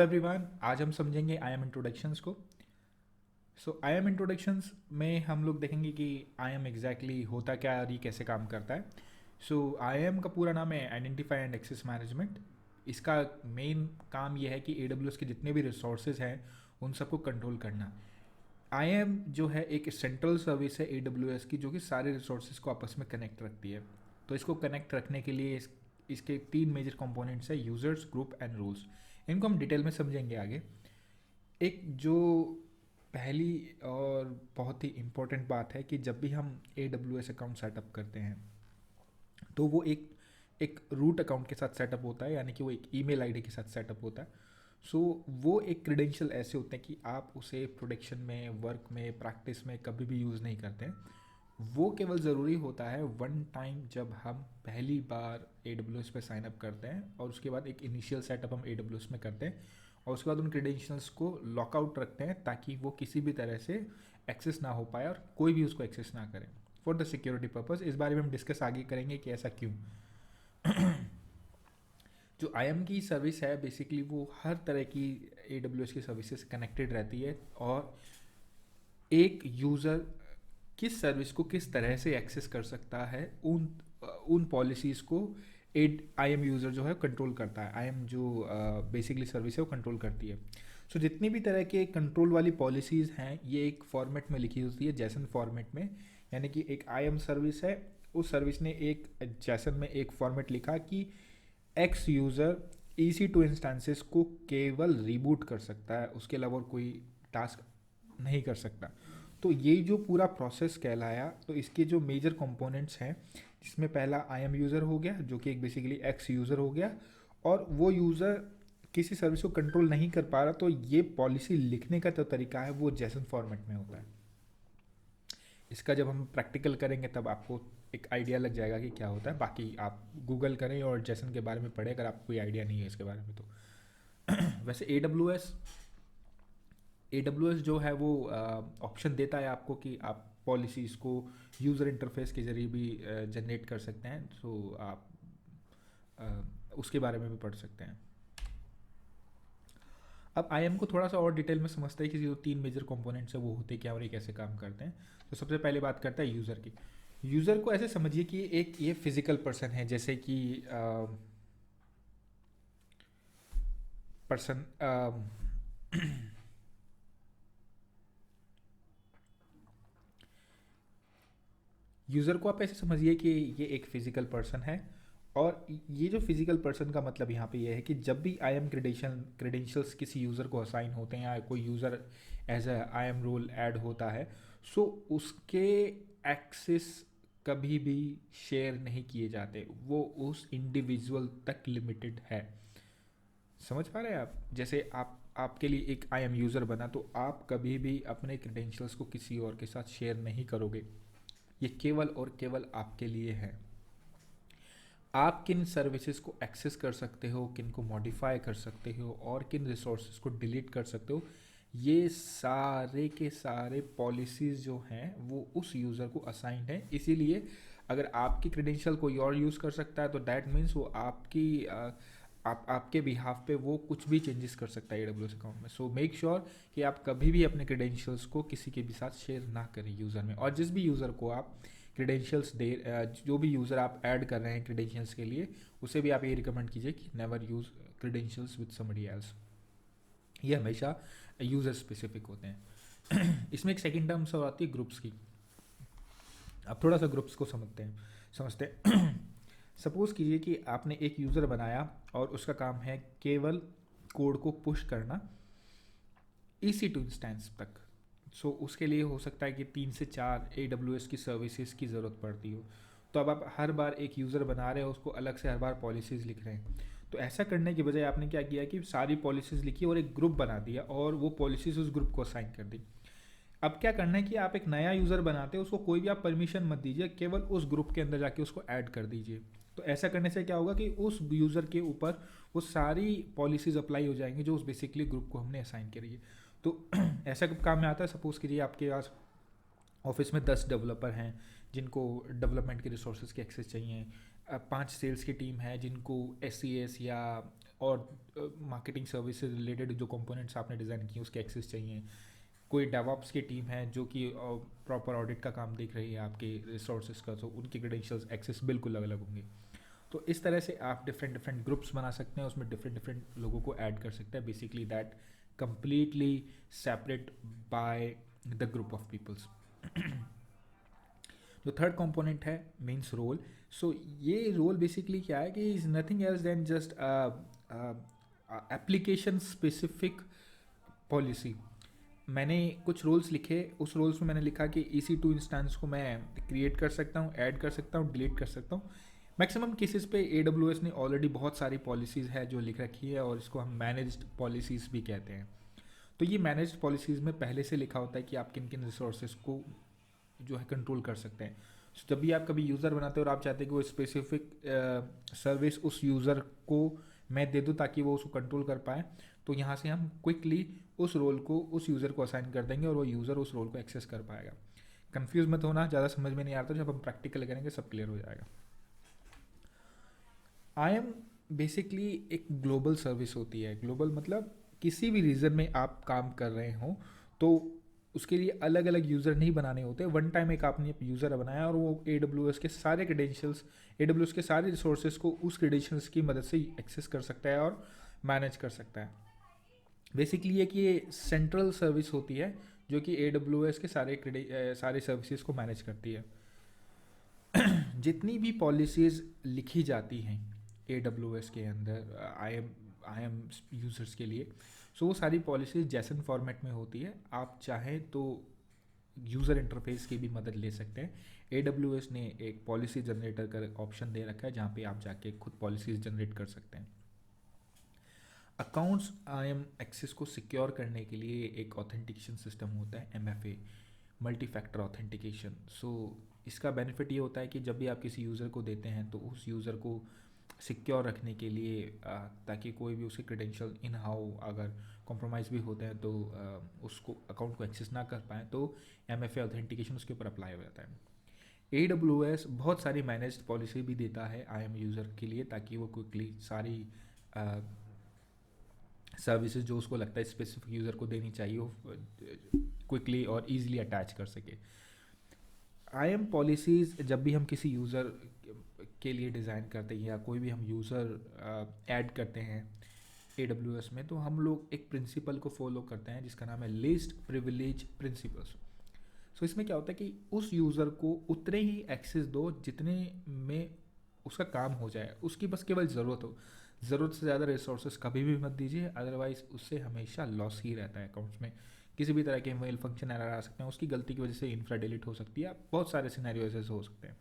Hello everyone, आज हम समझेंगे आई एम इंट्रोडक्शंस को। सो आई एम इंट्रोडक्शंस में हम लोग देखेंगे कि आई एम एग्जैक्टली होता क्या है और ये कैसे काम करता है। सो आई एम का पूरा नाम है आइडेंटिफाई एंड एक्सेस मैनेजमेंट। इसका मेन काम ये है कि ए के जितने भी रिसोर्सेज हैं उन सबको कंट्रोल करना। आई एम जो है एक सेंट्रल सर्विस है ए की, जो कि सारे रिसोर्सेज को आपस में कनेक्ट रखती है। तो इसको कनेक्ट रखने के लिए इसके तीन मेजर कंपोनेंट्स है: यूजर्स, ग्रुप एंड रूल्स। इनको हम डिटेल में समझेंगे आगे। एक जो पहली और बहुत ही इम्पोर्टेंट बात है कि जब भी हम ए अकाउंट सेटअप करते हैं तो वो एक रूट अकाउंट के साथ सेटअप होता है, यानी कि वो एक ईमेल आईडी के साथ सेटअप होता है। सो वो एक क्रेडेंशियल ऐसे होते हैं कि आप उसे प्रोडक्शन में, वर्क में, प्रैक्टिस में कभी भी यूज़ नहीं करते हैं। वो केवल ज़रूरी होता है वन टाइम जब हम पहली बार ए पे साइन अप करते हैं, और उसके बाद एक इनिशियल सेटअप हम ए में करते हैं, और उसके बाद उन क्रेडेंशियल्स को लॉकआउट रखते हैं ताकि वो किसी भी तरह से एक्सेस ना हो पाए और कोई भी उसको एक्सेस ना करे फॉर द सिक्योरिटी पर्पज़। इस बारे में हम डिस्कस आगे करेंगे कि ऐसा क्यों। जो आई की सर्विस है बेसिकली वो हर तरह की ए की सर्विसेज कनेक्टेड रहती है, और एक यूज़र किस सर्विस को किस तरह से एक्सेस कर सकता है उन उन पॉलिसीज़ को आई एम यूज़र जो है कंट्रोल करता है। आई एम जो बेसिकली सर्विस है वो कंट्रोल करती है। सो जितनी भी तरह के कंट्रोल वाली पॉलिसीज़ हैं ये एक फॉर्मेट में लिखी होती है, जैसन फॉर्मेट में। यानी कि एक आई एम सर्विस है, उस सर्विस ने एक जैसन में एक फॉर्मेट लिखा कि एक्स यूज़र EC2 इंस्टेंसेस को केवल रिबूट कर सकता है, उसके अलावा और कोई टास्क नहीं कर सकता। तो ये जो पूरा प्रोसेस कहलाया, तो इसके जो मेजर कंपोनेंट्स हैं जिसमें पहला आई एम यूज़र हो गया, जो कि एक बेसिकली एक्स यूज़र हो गया, और वो यूज़र किसी सर्विस को कंट्रोल नहीं कर पा रहा, तो ये पॉलिसी लिखने का जो तरीका है वो जेसन फॉर्मेट में होता है। इसका जब हम प्रैक्टिकल करेंगे तब आपको एक आइडिया लग जाएगा कि क्या होता है। बाकी आप गूगल करें और जेसन के बारे में पढ़ें अगर आपको कोई आइडिया नहीं है इसके बारे में तो। वैसे ए जो है वो ऑप्शन देता है आपको कि आप पॉलिसीज़ को यूज़र इंटरफेस के ज़रिए भी जनरेट कर सकते हैं। सो आप उसके बारे में भी पढ़ सकते हैं। अब आई को थोड़ा सा और डिटेल में समझते हैं कि जो तीन मेजर कंपोनेंट्स है वो होते क्या और ये कैसे काम करते हैं। तो सबसे पहले बात करता है यूज़र की। यूज़र को ऐसे समझिए कि एक ये फिजिकल पर्सन है, जैसे कि पर्सन यूज़र को आप ऐसे समझिए कि ये एक फिजिकल पर्सन है, और ये जो फिजिकल पर्सन का मतलब यहाँ पे ये है कि जब भी आई एम क्रेडेंशियल्स किसी यूज़र को असाइन होते हैं या कोई user as a IAM role add होता है, सो उसके एक्सेस कभी भी शेयर नहीं किए जाते, वो उस इंडिविजुअल तक लिमिटेड है। समझ पा रहे हैं आप? जैसे आपके लिए एक आई एम यूज़र बना, तो आप कभी भी अपने क्रेडेंशियल्स को किसी और के साथ शेयर नहीं करोगे। ये केवल और केवल आपके लिए है। आप किन सर्विसेज को एक्सेस कर सकते हो, किन को मॉडिफाई कर सकते हो, और किन रिसोर्सेज को डिलीट कर सकते हो, ये सारे के सारे पॉलिसीज़ जो हैं वो उस यूज़र को असाइंड है। इसीलिए अगर आपकी क्रेडेंशियल कोई और यूज़ कर सकता है तो दैट मीन्स वो आपके बिहाफ पे वो कुछ भी चेंजेस कर सकता है AWS अकाउंट में। सो मेक श्योर कि आप कभी भी अपने क्रेडेंशियल्स को किसी के भी साथ शेयर ना करें यूज़र में। और जिस भी यूज़र को आप क्रेडेंशियल्स दे जो भी यूज़र आप ऐड कर रहे हैं क्रेडेंशियल्स के लिए, उसे भी आप ये रिकमेंड कीजिए कि never use credentials with somebody else. ये हमेशा यूज़र स्पेसिफिक होते हैं। इसमें एक सेकेंड टर्म से आती है ग्रुप्स की। अब थोड़ा सा ग्रुप्स को समझते हैं। सपोज़ कीजिए कि आपने एक यूज़र बनाया और उसका काम है केवल कोड को पुश करना EC2 इंस्टेंस तक। सो उसके लिए हो सकता है कि 3 से 4 AWS की सर्विसेज की ज़रूरत पड़ती हो। तो अब आप हर बार एक यूज़र बना रहे हो, उसको अलग से हर बार पॉलिसीज़ लिख रहे हैं। तो ऐसा करने की बजाय आपने क्या किया कि सारी पॉलिसीज़ लिखी और एक ग्रुप बना दिया, और वो पॉलिसीज़ उस ग्रुप को असाइन कर दी। अब क्या करना है कि आप एक नया यूज़र बनाते हो, उसको कोई भी आप परमिशन मत दीजिए, केवल उस ग्रुप के अंदर जाके उसको ऐड कर दीजिए। तो ऐसा करने से क्या होगा कि उस यूज़र के ऊपर वो सारी पॉलिसीज़ अप्लाई हो जाएंगी जो उस बेसिकली ग्रुप को हमने असाइन करी है। तो ऐसा कब काम में आता है? सपोज़ कीजिए आपके पास ऑफिस में 10 डेवलपर हैं जिनको डेवलपमेंट के रिसोर्सेज की एक्सेस चाहिए, 5 सेल्स की टीम है जिनको SCS या और मार्केटिंग सर्विसेज रिलेटेड जो कंपोनेंट्स आपने डिज़ाइन किए उसके एक्सेस चाहिए। कोई डेवॉप्स की टीम है जो कि प्रॉपर ऑडिट का काम देख रही है आपके रिसोर्सेज का, तो उनके क्रेडेंशियल्स एक्सेस बिल्कुल अलग अलग होंगे। तो इस तरह से आप डिफरेंट डिफरेंट ग्रुप्स बना सकते हैं, उसमें डिफरेंट डिफरेंट लोगों को ऐड कर सकते हैं, basically that completely separate by the group of peoples. जो थर्ड कंपोनेंट है मीन्स रोल। सो ये रोल बेसिकली क्या है कि is nothing else than just application specific policy. मैंने कुछ रोल्स लिखे, उस रोल्स में मैंने लिखा कि EC2 इंस्टेंस को मैं क्रिएट कर सकता हूँ, ऐड कर सकता हूँ, डिलीट कर सकता हूँ। मैक्सिमम केसेस पे AWS ने ऑलरेडी बहुत सारी पॉलिसीज़ है जो लिख रखी है और इसको हम मैनेज्ड पॉलिसीज़ भी कहते हैं। तो ये मैनेज्ड पॉलिसीज़ में पहले से लिखा होता है कि आप किन किन रिसोर्सेज को जो है कंट्रोल कर सकते हैं। So, जब भी आप कभी यूज़र बनाते हो और आप चाहते हैं कि वो स्पेसिफिक सर्विस उस यूज़र को मैं दे दूँ ताकि वो उसको कंट्रोल कर पाए, तो यहाँ से हम क्विकली उस रोल को उस यूज़र को असाइन कर देंगे और वो यूज़र उस रोल को एक्सेस कर पाएगा। कंफ्यूज मत होना, ज़्यादा समझ में नहीं आता, जब हम प्रैक्टिकल करेंगे सब क्लियर हो जाएगा। IAM बेसिकली एक ग्लोबल सर्विस होती है। ग्लोबल मतलब किसी भी रीजन में आप काम कर रहे हो तो उसके लिए अलग अलग यूज़र नहीं बनाने होते। वन टाइम एक आपने यूज़र बनाया और वो AWS के सारे क्रेडेंशियल्स, AWS के सारे रिसोर्सेज को उस क्रेडेंशियल्स की मदद से एक्सेस कर सकता है और मैनेज कर सकता है। बेसिकली ये कि ये सेंट्रल सर्विस होती है जो कि AWS के सारे सर्विसेज को मैनेज करती है। जितनी भी पॉलिसीज़ लिखी जाती हैं AWS के अंदर आई एम यूज़र्स के लिए, सो वो सारी पॉलिसीज़ जैसन फॉर्मेट में होती है। आप चाहें तो यूज़र इंटरफेस की भी मदद ले सकते हैं। AWS ने एक पॉलिसी जनरेटर का ऑप्शन दे रखा है जहाँ पे आप जाके खुद पॉलिसीज़ जनरेट कर सकते हैं। अकाउंट्स IAM एक्सेस को सिक्योर करने के लिए एक ऑथेंटिकेशन सिस्टम होता है, MFA, मल्टी फैक्टर ऑथेंटिकेशन। सो इसका बेनिफिट ये होता है कि जब भी आप किसी यूज़र को देते हैं तो उस यूज़र को सिक्योर रखने के लिए ताकि कोई भी उसके क्रेडेंशियल इन हाउ अगर कॉम्प्रोमाइज़ भी होते हैं तो उसको अकाउंट को एक्सेस ना कर पाएँ, तो MFA ऑथेंटिकेशन उसके ऊपर अप्लाई हो जाता है। AWS बहुत सारी मैनेज्ड पॉलिसी भी देता है IAM यूज़र के लिए ताकि वो क्विकली सारी सर्विसेज जो उसको लगता है स्पेसिफिक यूज़र को देनी चाहिए वो क्विकली और ईजिली अटैच कर सके। IAM पॉलिसीज़ जब भी हम किसी यूज़र के लिए डिज़ाइन करते हैं या कोई भी हम यूज़र ऐड करते हैं AWS में, तो हम लोग एक प्रिंसिपल को फॉलो करते हैं जिसका नाम है लीस्ट प्रिविलेज प्रिंसिपल्स। सो इसमें क्या होता है कि उस यूज़र को उतने ही एक्सेस दो जितने में उसका काम हो जाए, उसकी बस केवल ज़रूरत हो। ज़रूरत से ज़्यादा रिसोर्सेज कभी भी मत दीजिए, अदरवाइज़ उससे हमेशा लॉस ही रहता है। अकाउंट्स में किसी भी तरह के मेल फंक्शन एरर आ सकते हैं, उसकी गलती की वजह से इंफ्रा डिलीट हो सकती है, बहुत सारे सिनेरियोज ऐसे हो सकते हैं।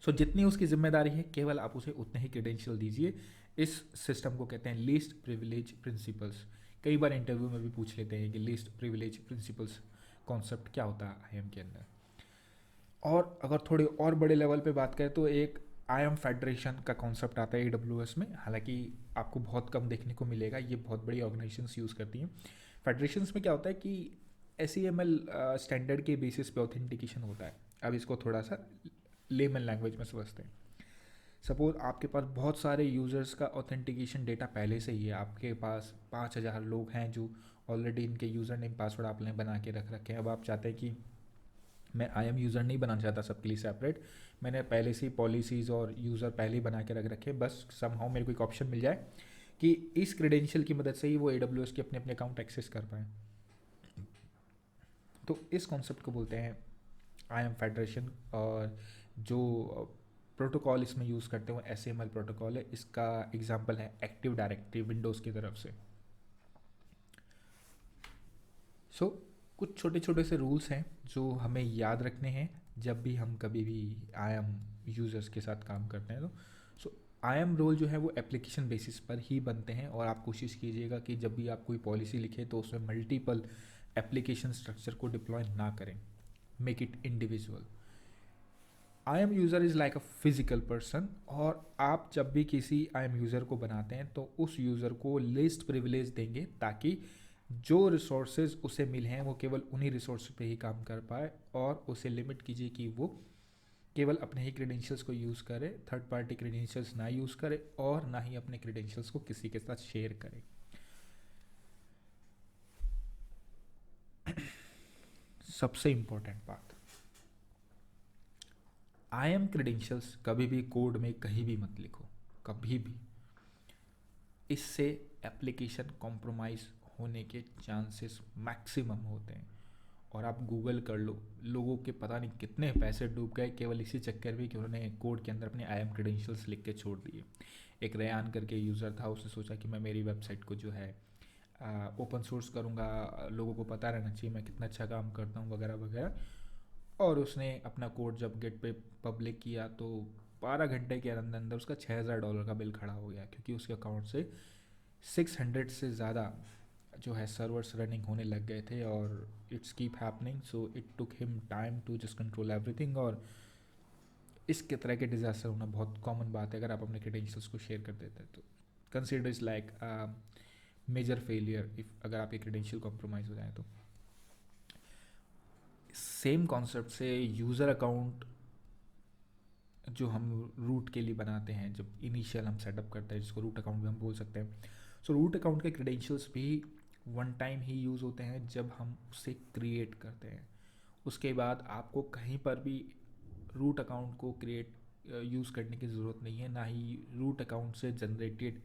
सो जितनी उसकी जिम्मेदारी है केवल आप उसे उतने ही क्रेडेंशियल दीजिए। इस सिस्टम को कहते हैं लीस्ट प्रिविलेज प्रिंसिपल्स। कई बार इंटरव्यू में भी पूछ लेते हैं कि लीस्ट प्रिविलेज प्रिंसिपल्स कॉन्सेप्ट क्या होता है IAM के अंदर। और अगर थोड़े और बड़े लेवल पे बात करें तो एक IAM फेडरेशन का कॉन्सेप्ट आता है AWS में, हालांकि आपको बहुत कम देखने को मिलेगा, ये बहुत बड़ी ऑर्गेनाइजेशंस यूज़ करती हैं। फेडरेशंस में क्या होता है कि SAML स्टैंडर्ड के बेसिस पे ऑथेंटिकेशन होता है। अब इसको थोड़ा सा लेमन लैंग्वेज में समझते हैं। सपोज आपके पास बहुत सारे यूज़र्स का ऑथेंटिकेशन डेटा पहले से ही है, आपके पास 5000 लोग हैं जो ऑलरेडी इनके यूज़र नेम पासवर्ड आपने बना के रख रखे हैं। अब आप चाहते हैं कि मैं IAM यूज़र नहीं बनाना चाहता सबके लिए सेपरेट, मैंने पहले से ही पॉलिसीज़ और यूज़र पहले ही बना के रख रखे, बस समहाउ मेरे को एक ऑप्शन मिल जाए कि इस क्रेडेंशियल की मदद से ही वो AWS के अपने अपने अकाउंट एक्सेस कर पाएँ। तो इस कॉन्सेप्ट को बोलते हैं IAM फेडरेशन। और जो प्रोटोकॉल इसमें यूज़ करते हैं वो SAML प्रोटोकॉल है। इसका एग्जांपल है एक्टिव डायरेक्टरी विंडोज़ की तरफ से। सो कुछ छोटे छोटे से रूल्स हैं जो हमें याद रखने हैं जब भी हम कभी भी IAM यूज़र्स के साथ काम करते हैं। तो सो IAM रोल जो है वो एप्लीकेशन बेसिस पर ही बनते हैं और आप कोशिश कीजिएगा कि जब भी आप कोई पॉलिसी लिखें तो उसमें मल्टीपल एप्लीकेशन स्ट्रक्चर को डिप्लॉय ना करें, make it individual. IAM user is like a physical person, और आप जब भी किसी IAM यूज़र को बनाते हैं तो उस यूज़र को लिस्ट प्रिविलेज देंगे ताकि जो रिसोर्सेज उसे मिले हैं वो केवल उन्हीं रिसोर्स पे ही काम कर पाए, और उसे लिमिट कीजिए कि वो केवल अपने ही क्रेडेंशियल्स को यूज़ करे, थर्ड पार्टी क्रेडेंशियल्स ना यूज़ करे, और ना ही अपने क्रेडेंशियल्स को किसी के साथ शेयर करे। सबसे इम्पोर्टेंट बात, आई एम क्रेडेंशियल्स कभी भी कोड में कहीं भी मत लिखो, कभी भी। इससे एप्लीकेशन कॉम्प्रोमाइज़ होने के चांसेस मैक्सिमम होते हैं। और आप गूगल कर लो, लोगों के पता नहीं कितने पैसे डूब गए केवल इसी चक्कर में कि उन्होंने कोड के अंदर अपने आई एम क्रेडेंशियल्स लिख के छोड़ दिए। एक रेयान करके यूज़र था, उसने सोचा कि मैं मेरी वेबसाइट को जो है ओपन सोर्स करूँगा, लोगों को पता रहना चाहिए मैं कितना अच्छा काम करता हूँ वगैरह वगैरह। और उसने अपना कोड जब गेट पे पब्लिक किया तो 12 घंटे के अंदर अंदर उसका $6000 का बिल खड़ा हो गया, क्योंकि उसके अकाउंट से 600 से ज़्यादा जो है सर्वर्स रनिंग होने लग गए थे। और it's keep happening, so it took him time to just control everything. और इसके तरह के डिज़ास्टर होना बहुत कॉमन बात है अगर आप अपने क्रेडेंशियल्स को शेयर कर देते हैं तो। Consider is like major failure if अगर आपके क्रेडेंशियल कॉम्प्रोमाइज़ हो जाए तो। सेम कॉन्सेप्ट से यूज़र अकाउंट जो हम रूट के लिए बनाते हैं, जब इनिशियल हम सेटअप करते हैं, जिसको रूट अकाउंट भी हम बोल सकते हैं। सो रूट अकाउंट के क्रेडेंशियल्स भी वन टाइम ही यूज़ होते हैं जब हम उसे क्रिएट करते हैं। उसके बाद आपको कहीं पर भी रूट अकाउंट को क्रिएट यूज़ करने की ज़रूरत नहीं है, ना ही रूट अकाउंट से जनरेटेड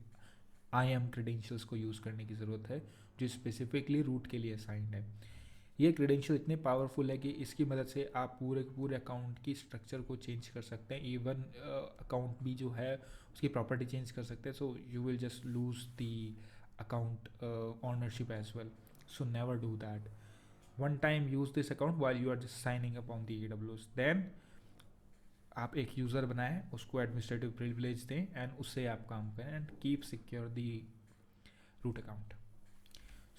आई एम क्रेडेंशियल्स को यूज़ करने की ज़रूरत है, जो स्पेसिफिकली रूट के लिए असाइंड है। ये क्रेडेंशियल इतने पावरफुल है कि इसकी मदद से आप पूरे पूरे अकाउंट की स्ट्रक्चर को चेंज कर सकते हैं। इवन अकाउंट भी जो है उसकी प्रॉपर्टी चेंज कर सकते हैं। So you will just lose the account ownership as well. So never do that. One time use this account while you are just signing up on the AWS। देन आप एक यूज़र बनाएं, उसको administrative privilege दें and उससे आप काम करें and keep secure the root account.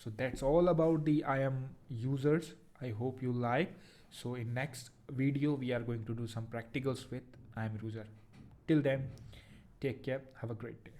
So that's all about the IAM users. I hope you like. So in next video we are going to do some practicals with IAM user. Till then, take care. Have a great day.